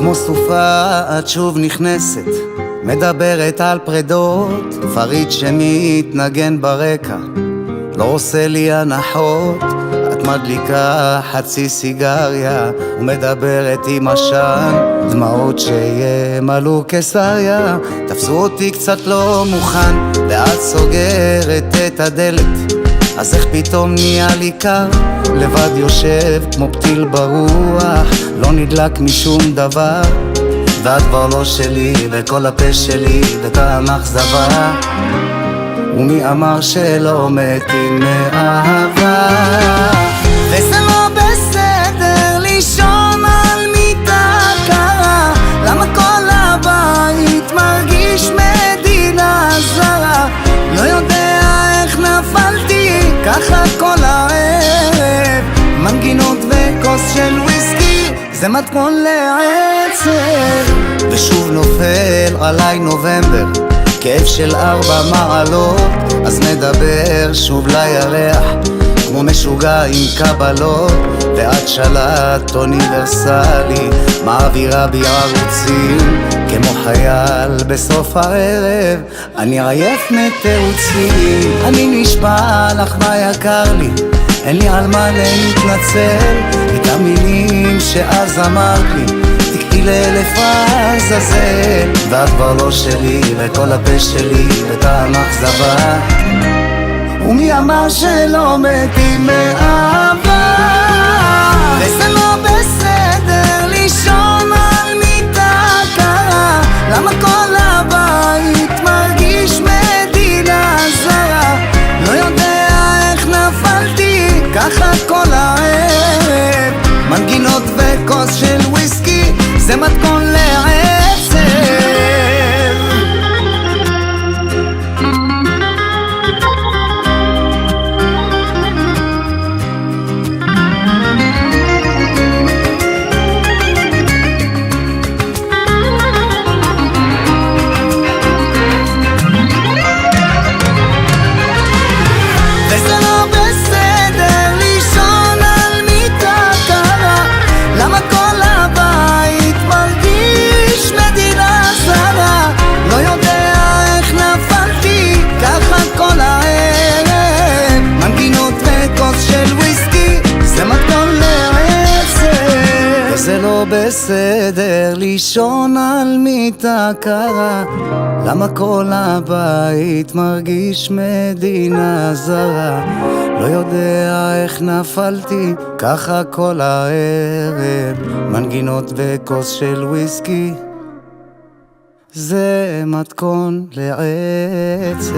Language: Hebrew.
כמו סופה את שוב נכנסת, מדברת על פרדות, פריד שמתנגן ברקע, לא עושה לי הנחות. את מדליקה חצי סיגריה ומדברת עם עשן, דמעות שימלאו קיסריה. תפסו אותי קצת לא מוכן ואת סוגרת את הדלת, אז איך פתאום נהיה לי קר? לבד יושב כמו פתיל ברוח, לא נדלק משום דבר, ואת כבר לא שלי וכל הפה שלי וטעם אכזבה. ומי אמר שלא מתים מאהבה? וזה לא בסדר לישון על מיטה קרה, למה כל הבית מרגיש מדינה זרה? לא יודע איך נפלתי ככה כל הערב, מנגינות וכוס של וויסקי זה מתכון לעצב. ושוב נופל עליי נובמבר, כאב של 4 מעלות, אז נדבר שוב לירח כמו משוגע עם קבלות. ואת שלט אוניברסלי, מעבירה בי ערוצים כמו חייל בסוף הערב. אני עייף מתירוצים, אני נשבע לך מה יקר לי, אין לי על מה להתנצל. את המילים שאז אמרת לי תקטי לאלף עזאזל, ואת כבר לא שלי וכל הפה שלי וטעם אכזבה. ומי אמר שלא מתים מאהבה? וזה לא בסדר לישון על מיטה קרה, למה כל הבית מרגיש מדינה זרה? לא יודע איך נפלתי ככה כל הערב, מנגינות וכוס של וויסקי זה מתכון לעצב. זה לא בסדר לישון על מיטה קרה, למה כל הבית מרגיש מדינה זרה? לא יודע איך נפלתי ככה כל הערב, מנגינות וכוס של וויסקי זה מתכון לעצב.